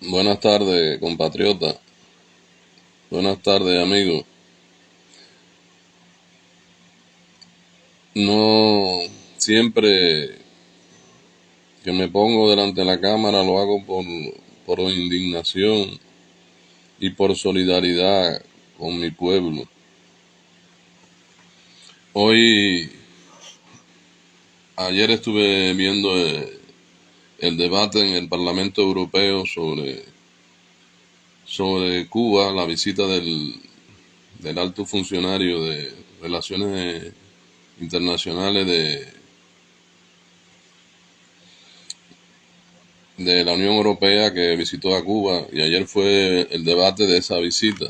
Buenas tardes, compatriota. Buenas tardes, amigo. No siempre que me pongo delante de la cámara lo hago por indignación y por solidaridad con mi pueblo. Hoy, ayer estuve viendo el debate en el Parlamento Europeo sobre Cuba, la visita del alto funcionario de Relaciones Internacionales de la Unión Europea que visitó a Cuba, y ayer fue el debate de esa visita,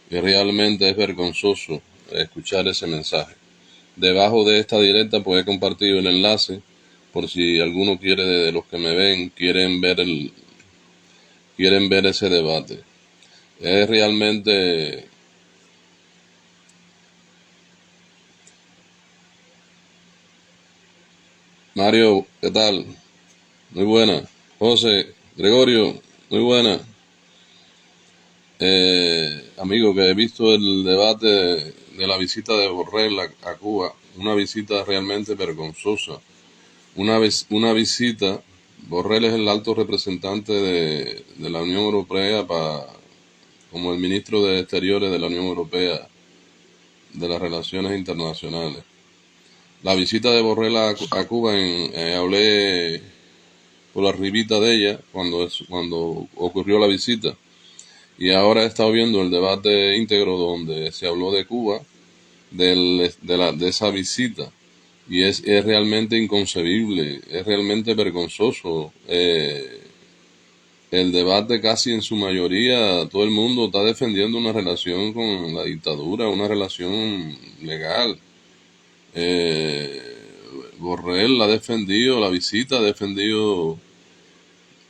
y realmente es vergonzoso escuchar ese mensaje. Debajo de esta directa pues he compartido el enlace por si alguno quiere, de los que me ven, quieren ver ese debate. Es realmente, Mario, ¿qué tal? Muy buena. José, Gregorio, muy buena. Amigo, que he visto el debate de la visita de Borrell a Cuba, una visita realmente vergonzosa. Una visita, Borrell es el alto representante de la Unión Europea como el ministro de Exteriores de la Unión Europea, de las Relaciones Internacionales. La visita de Borrell a Cuba, hablé por la ribita de ella cuando ocurrió la visita. Y ahora he estado viendo el debate íntegro donde se habló de Cuba, de esa visita. Y es realmente inconcebible, es realmente vergonzoso. El debate casi en su mayoría, todo el mundo está defendiendo una relación con la dictadura, una relación legal. Eh, Borrell ha defendido la visita, ha defendido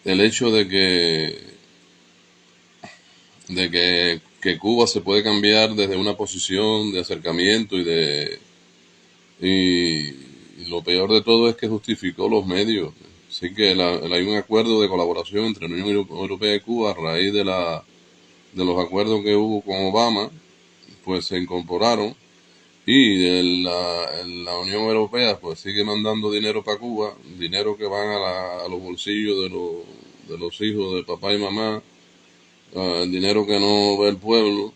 el hecho que Cuba se puede cambiar desde una posición de acercamiento y lo peor de todo es que justificó los medios. Así que hay un acuerdo de colaboración entre la Unión Europea y Cuba a raíz de los acuerdos que hubo con Obama, pues se incorporaron, y la Unión Europea pues sigue mandando dinero para Cuba, dinero que van a los bolsillos de los hijos de papá y mamá, dinero que no ve el pueblo,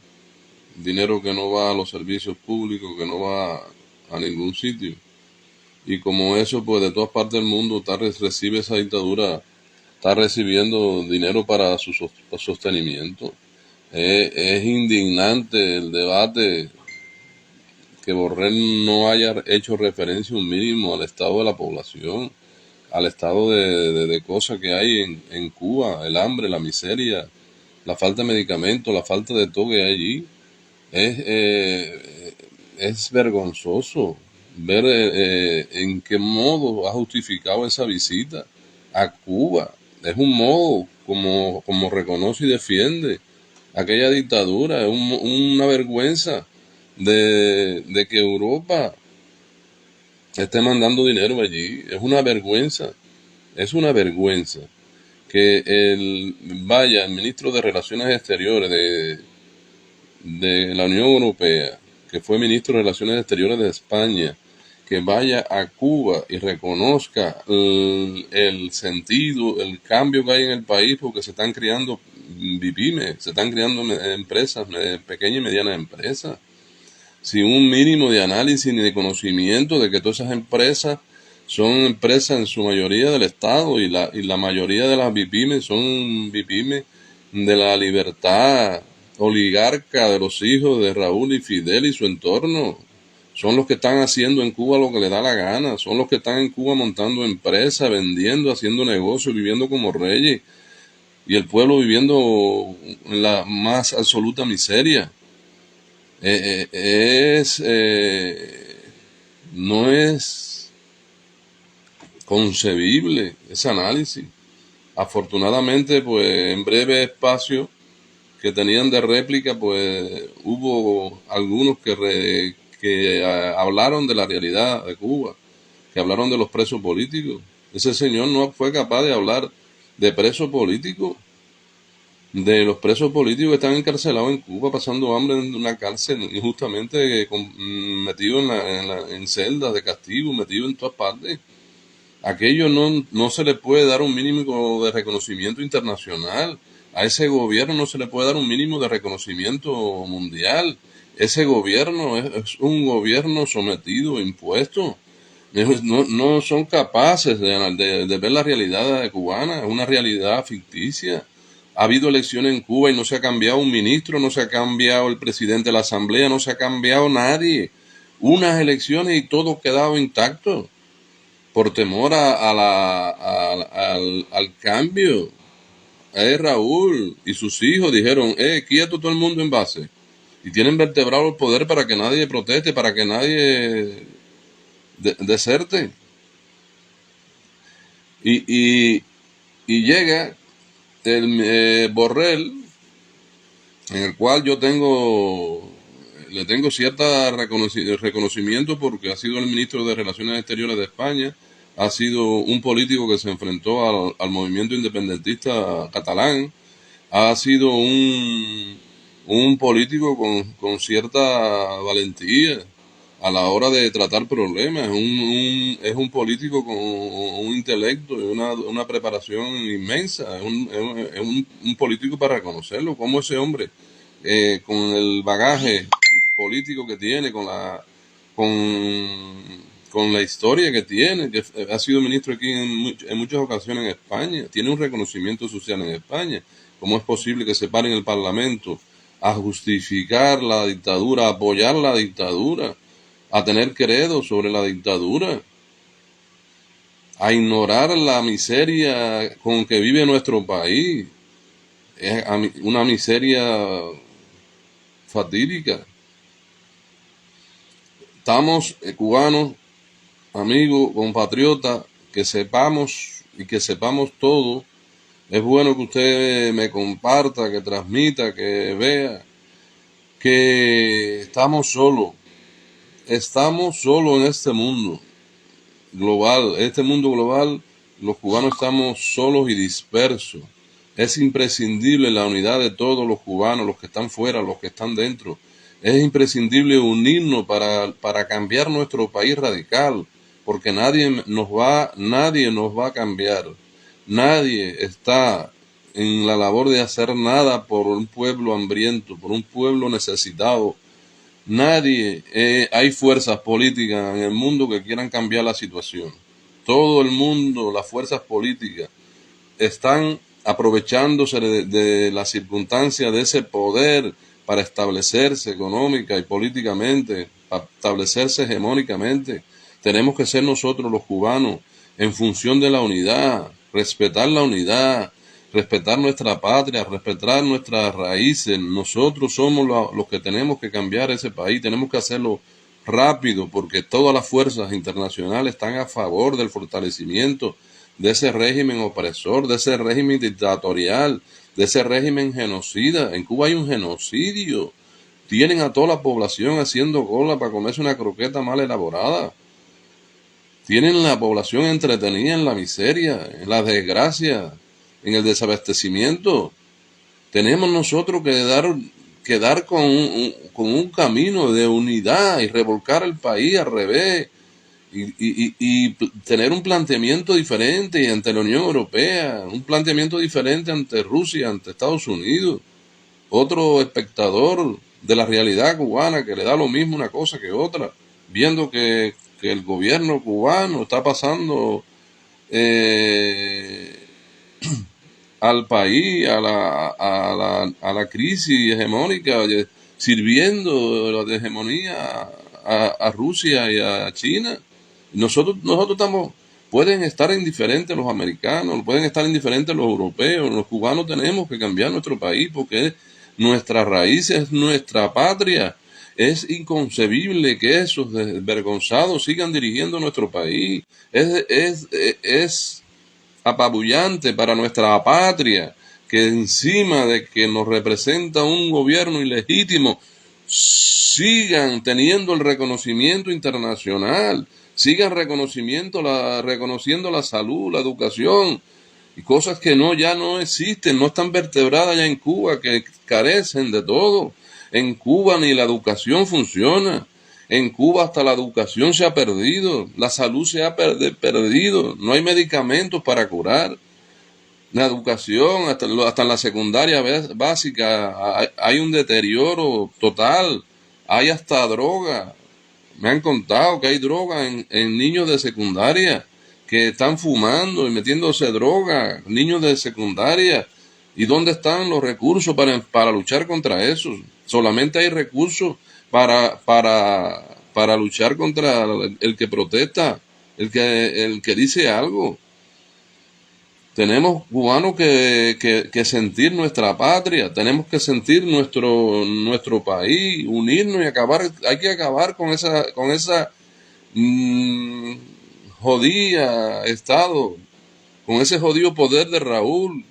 dinero que no va a los servicios públicos, que no va a ningún sitio. Y como eso, pues de todas partes del mundo recibe esa dictadura, está recibiendo dinero para su sostenimiento. Es indignante el debate que Borrell no haya hecho referencia un mínimo al estado de la población, al estado de cosas que hay en Cuba, el hambre, la miseria, la falta de medicamentos, la falta de todo que hay allí. Es vergonzoso ver en qué modo ha justificado esa visita a Cuba. Es un modo como reconoce y defiende aquella dictadura. Es una vergüenza de que Europa esté mandando dinero allí. Es una vergüenza que el ministro de Relaciones Exteriores de la Unión Europea, que fue ministro de Relaciones Exteriores de España, que vaya a Cuba y reconozca el sentido, el cambio que hay en el país, porque se están creando BIPYMES, se están creando empresas, pequeñas y medianas empresas, sin un mínimo de análisis ni de conocimiento de que todas esas empresas son empresas en su mayoría del Estado, y la mayoría de las BIPYMES son BIPYMES de la libertad oligarca de los hijos de Raúl y Fidel y su entorno. Son los que están haciendo en Cuba lo que les da la gana, son los que están en Cuba montando empresas, vendiendo, haciendo negocios, viviendo como reyes, y el pueblo viviendo en la más absoluta miseria. Eh, eh, es no es concebible ese análisis. Afortunadamente, pues en breve espacio que tenían de réplica, pues hubo algunos que hablaron de la realidad de Cuba, que hablaron de los presos políticos. Ese señor no fue capaz de hablar de presos políticos. de los presos políticos que están encarcelados en Cuba, pasando hambre en una cárcel, injustamente metidos en celdas de castigo, metidos en todas partes. Aquello no se le puede dar un mínimo de reconocimiento internacional. A ese gobierno no se le puede dar un mínimo de reconocimiento mundial. Ese gobierno es un gobierno sometido, impuesto. No son capaces de ver la realidad cubana, es una realidad ficticia. Ha habido elecciones en Cuba y no se ha cambiado un ministro, no se ha cambiado el presidente de la asamblea, no se ha cambiado nadie. Unas elecciones y todo quedado intacto por temor al cambio. Raúl y sus hijos dijeron, quieto todo el mundo en base. Y tienen vertebrado el poder para que nadie proteste, para que nadie deserte. Y llega el Borrell, en el cual le tengo cierta reconocimiento porque ha sido el ministro de Relaciones Exteriores de España, ha sido un político que se enfrentó al movimiento independentista catalán, ha sido un político con cierta valentía a la hora de tratar problemas, es un político con un intelecto y una preparación inmensa, es un político para reconocerlo, como ese hombre, con el bagaje político que tiene, con la historia que tiene, que ha sido ministro aquí en muchas ocasiones en España, tiene un reconocimiento social en España. ¿Cómo es posible que se pare en el Parlamento a justificar la dictadura, a apoyar la dictadura, a tener credo sobre la dictadura, a ignorar la miseria con que vive nuestro país? Es una miseria fatídica. Estamos, cubanos, amigos, compatriotas, que sepamos y que sepamos todo. Es bueno que usted me comparta, que transmita, que vea que estamos solos en este mundo global. Este mundo global, los cubanos estamos solos y dispersos. Es imprescindible la unidad de todos los cubanos, los que están fuera, los que están dentro. Es imprescindible unirnos para cambiar nuestro país radical, porque nadie nos va a cambiar. Nadie está en la labor de hacer nada por un pueblo hambriento, por un pueblo necesitado. Nadie, hay fuerzas políticas en el mundo que quieran cambiar la situación. Todo el mundo, las fuerzas políticas, están aprovechándose de las circunstancias de ese poder para establecerse económica y políticamente, para establecerse hegemónicamente. Tenemos que ser nosotros los cubanos en función de la unidad, respetar la unidad, respetar nuestra patria, respetar nuestras raíces. Nosotros somos los que tenemos que cambiar ese país, tenemos que hacerlo rápido porque todas las fuerzas internacionales están a favor del fortalecimiento de ese régimen opresor, de ese régimen dictatorial, de ese régimen genocida. En Cuba hay un genocidio. Tienen a toda la población haciendo cola para comerse una croqueta mal elaborada. Tienen la población entretenida en la miseria, en la desgracia, en el desabastecimiento. Tenemos nosotros que dar con un camino de unidad y revolcar el país al revés y tener un planteamiento diferente ante la Unión Europea, un planteamiento diferente ante Rusia, ante Estados Unidos, otro espectador de la realidad cubana que le da lo mismo una cosa que otra, viendo que el gobierno cubano está pasando al país, a la crisis hegemónica, sirviendo de hegemonía a Rusia y a China. Nosotros estamos, pueden estar indiferentes los americanos, pueden estar indiferentes los europeos, los cubanos tenemos que cambiar nuestro país porque es nuestra raíz, es nuestra patria. Es inconcebible que esos desvergonzados sigan dirigiendo nuestro país. Es apabullante para nuestra patria que encima de que nos representa un gobierno ilegítimo, sigan teniendo el reconocimiento internacional, sigan reconociendo la salud, la educación, y cosas que ya no existen, no están vertebradas ya en Cuba, que carecen de todo. En Cuba ni la educación funciona. En Cuba hasta la educación se ha perdido, la salud se ha perdido, no hay medicamentos para curar. La educación, hasta en la secundaria básica, hay un deterioro total, hay hasta droga. Me han contado que hay droga en niños de secundaria que están fumando y metiéndose droga, niños de secundaria. ¿Y dónde están los recursos para luchar contra eso? Solamente hay recursos para luchar contra el que protesta, el que dice algo. Tenemos cubanos que sentir nuestra patria, tenemos que sentir nuestro país, unirnos y acabar, hay que acabar con esa mm, jodida Estado, con ese jodido poder de Raúl,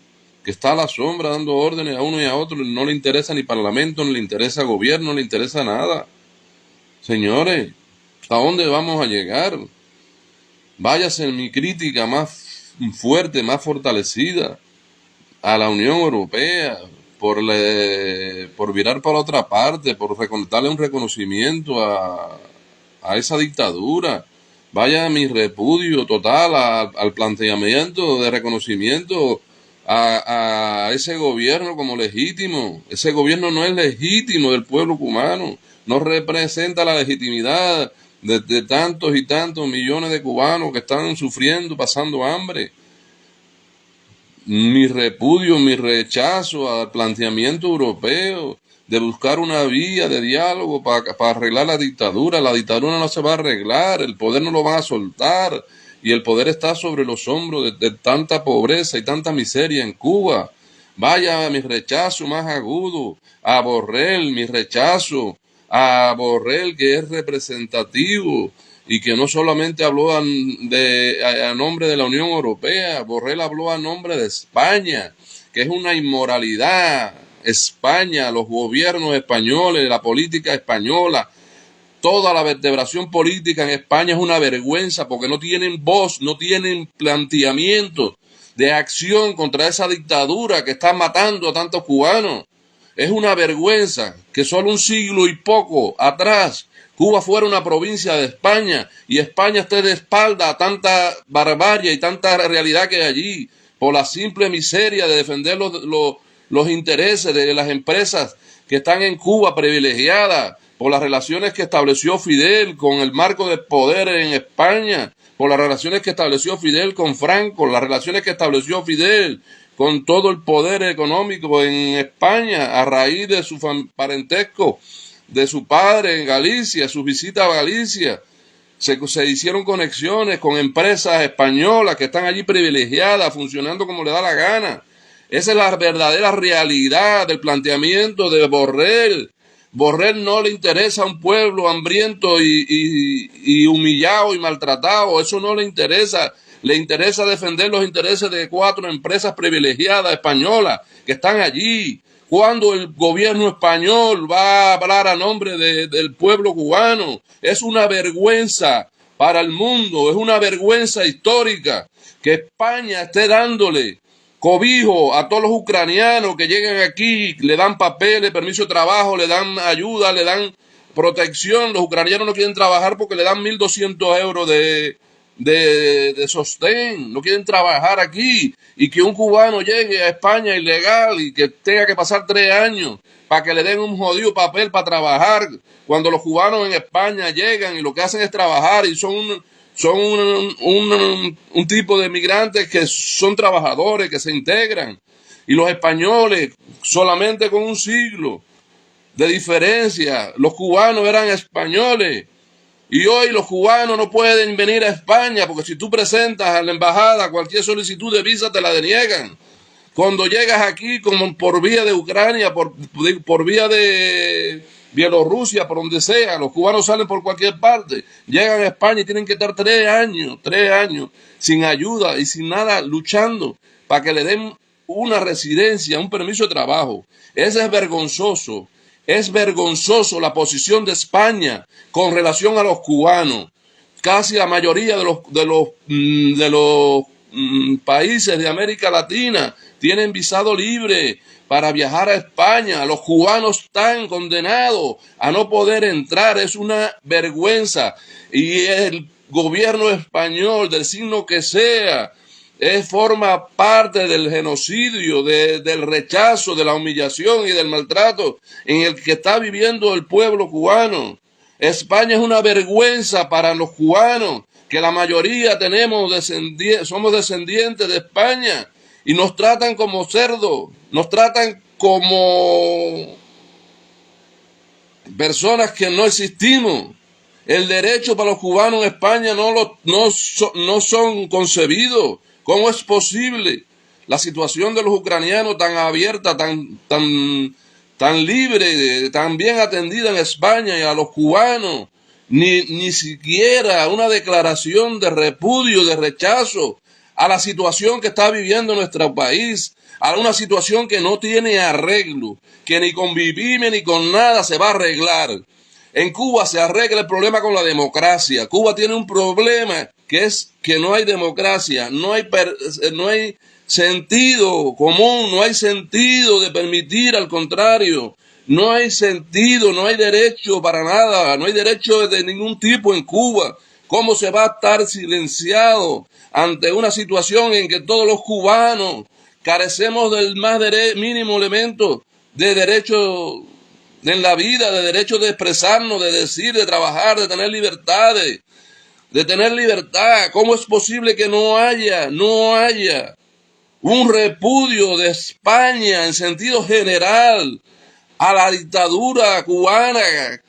que está a la sombra dando órdenes a uno y a otro, no le interesa ni parlamento, no le interesa gobierno, no le interesa nada. Señores, ¿hasta dónde vamos a llegar? Váyase en mi crítica más fuerte, más fortalecida a la Unión Europea por virar para otra parte, por darle un reconocimiento a esa dictadura. Vaya mi repudio total al planteamiento de reconocimiento a ese gobierno como legítimo. Ese gobierno no es legítimo del pueblo cubano, no representa la legitimidad de tantos y tantos millones de cubanos que están sufriendo, pasando hambre. Mi repudio, mi rechazo al planteamiento europeo de buscar una vía de diálogo para arreglar la dictadura. La dictadura no se va a arreglar, el poder no lo van a soltar y el poder está sobre los hombros de tanta pobreza y tanta miseria en Cuba. Vaya mi rechazo más agudo a Borrell, mi rechazo a Borrell, que es representativo y que no solamente habló a nombre de la Unión Europea, Borrell habló a nombre de España, que es una inmoralidad. España, los gobiernos españoles, la política española, toda la vertebración política en España es una vergüenza porque no tienen voz, no tienen planteamiento de acción contra esa dictadura que está matando a tantos cubanos. Es una vergüenza que solo un siglo y poco atrás Cuba fuera una provincia de España y España esté de espalda a tanta barbarie y tanta realidad que hay allí por la simple miseria de defender los intereses de las empresas que están en Cuba privilegiadas, por las relaciones que estableció Fidel con el marco de poder en España, por las relaciones que estableció Fidel con Franco, las relaciones que estableció Fidel con todo el poder económico en España a raíz de su parentesco de su padre en Galicia, su visita a Galicia. Se hicieron conexiones con empresas españolas que están allí privilegiadas, funcionando como le da la gana. Esa es la verdadera realidad del planteamiento de Borrell. Borrell no le interesa a un pueblo hambriento y humillado y maltratado, eso no le interesa. Le interesa defender los intereses de 4 empresas privilegiadas españolas que están allí. Cuando el gobierno español va a hablar a nombre del pueblo cubano, es una vergüenza para el mundo, es una vergüenza histórica que España esté dándole cobijo a todos los ucranianos que llegan aquí, le dan papeles, permiso de trabajo, le dan ayuda, le dan protección. Los ucranianos no quieren trabajar porque le dan 1.200 euros de sostén, no quieren trabajar aquí, y que un cubano llegue a España ilegal y que tenga que pasar 3 años para que le den un jodido papel para trabajar, cuando los cubanos en España llegan y lo que hacen es trabajar y son un tipo de migrantes que son trabajadores, que se integran, y los españoles solamente con un siglo de diferencia, los cubanos eran españoles. Y hoy los cubanos no pueden venir a España porque si tú presentas a la embajada cualquier solicitud de visa te la deniegan. Cuando llegas aquí como por vía de Ucrania, por vía de Bielorrusia, por donde sea, los cubanos salen por cualquier parte, llegan a España y tienen que estar 3 años sin ayuda y sin nada, luchando para que le den una residencia, un permiso de trabajo. Ese es vergonzoso. Es vergonzoso la posición de España con relación a los cubanos. Casi la mayoría de los países de América Latina tienen visado libre para viajar a España. Los cubanos están condenados a no poder entrar. Es una vergüenza. Y el gobierno español, del signo que sea, forma parte del genocidio, del rechazo, de la humillación y del maltrato en el que está viviendo el pueblo cubano. España es una vergüenza para los cubanos, que la mayoría somos descendientes de España, y nos tratan como cerdos, nos tratan como personas que no existimos. El derecho para los cubanos en España no son concebidos. ¿Cómo es posible la situación de los ucranianos tan abierta, tan libre, tan bien atendida en España, y a los cubanos ni siquiera una declaración de repudio, de rechazo a la situación que está viviendo nuestro país, a una situación que no tiene arreglo, que ni con vivir ni con nada se va a arreglar? En Cuba se arregla el problema con la democracia. Cuba tiene un problema que es que no hay democracia, no hay sentido común, no hay sentido de permitir, al contrario, no hay sentido, no hay derecho para nada, no hay derecho de ningún tipo en Cuba. ¿Cómo se va a estar silenciado ante una situación en que todos los cubanos carecemos del más mínimo elemento de derecho en la vida, de derecho de expresarnos, de decir, de trabajar, de tener libertades, de tener libertad? ¿Cómo es posible que no haya un repudio de España en sentido general a la dictadura cubana,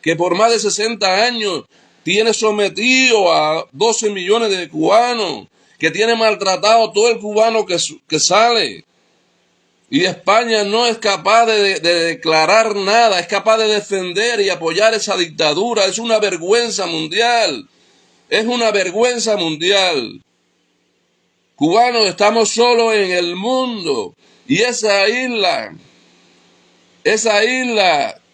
que por más de 60 años tiene sometido a 12 millones de cubanos, que tiene maltratado a todo el cubano que sale? Y España no es capaz de declarar nada, es capaz de defender y apoyar esa dictadura. Es una vergüenza mundial, es una vergüenza mundial. Cubanos, estamos solos en el mundo, y esa isla,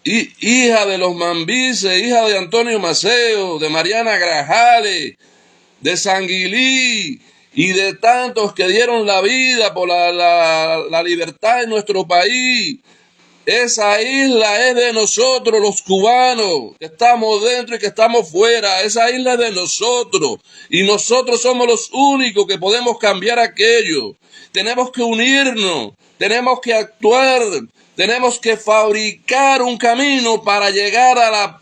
hija de los Mambises, hija de Antonio Maceo, de Mariana Grajales, de Sanguilí, y de tantos que dieron la vida por la libertad en nuestro país. Esa isla es de nosotros, los cubanos, que estamos dentro y que estamos fuera. Esa isla es de nosotros, y nosotros somos los únicos que podemos cambiar aquello. Tenemos que unirnos, tenemos que actuar, tenemos que fabricar un camino para llegar a la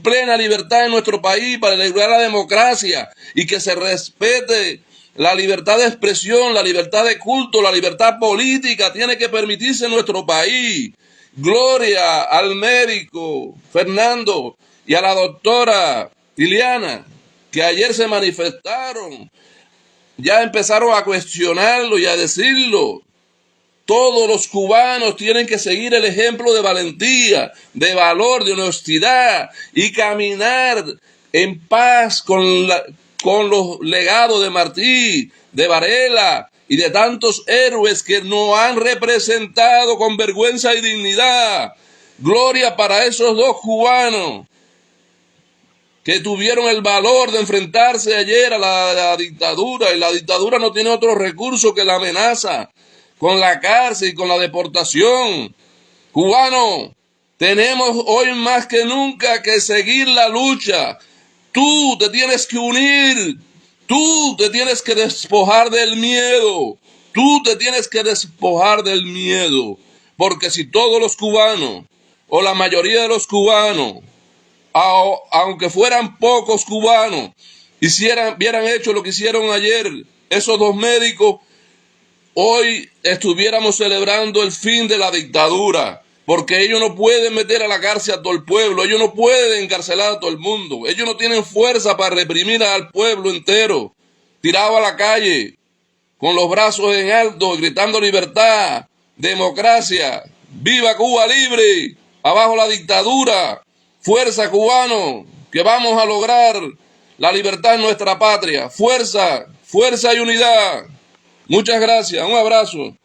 plena libertad en nuestro país, para lograr la democracia y que se respete la libertad de expresión, la libertad de culto, la libertad política. Tiene que permitirse en nuestro país. Gloria al médico Fernando y a la doctora Liliana, que ayer se manifestaron, ya empezaron a cuestionarlo y a decirlo. Todos los cubanos tienen que seguir el ejemplo de valentía, de valor, de honestidad, y caminar en paz con los legados de Martí, de Varela y de tantos héroes que nos han representado con vergüenza y dignidad. Gloria para esos dos cubanos que tuvieron el valor de enfrentarse ayer a la dictadura, y la dictadura no tiene otro recurso que la amenaza con la cárcel y con la deportación. Cubanos, tenemos hoy más que nunca que seguir la lucha. Tú te tienes que unir, tú te tienes que despojar del miedo, tú te tienes que despojar del miedo, porque si todos los cubanos, o la mayoría de los cubanos, aunque fueran pocos cubanos, hubieran hecho lo que hicieron ayer esos dos médicos, hoy estuviéramos celebrando el fin de la dictadura, porque ellos no pueden meter a la cárcel a todo el pueblo, ellos no pueden encarcelar a todo el mundo, ellos no tienen fuerza para reprimir al pueblo entero, tirado a la calle, con los brazos en alto, gritando libertad, democracia, viva Cuba libre, abajo la dictadura, fuerza cubano, que vamos a lograr la libertad en nuestra patria, fuerza, fuerza y unidad. Muchas gracias, un abrazo.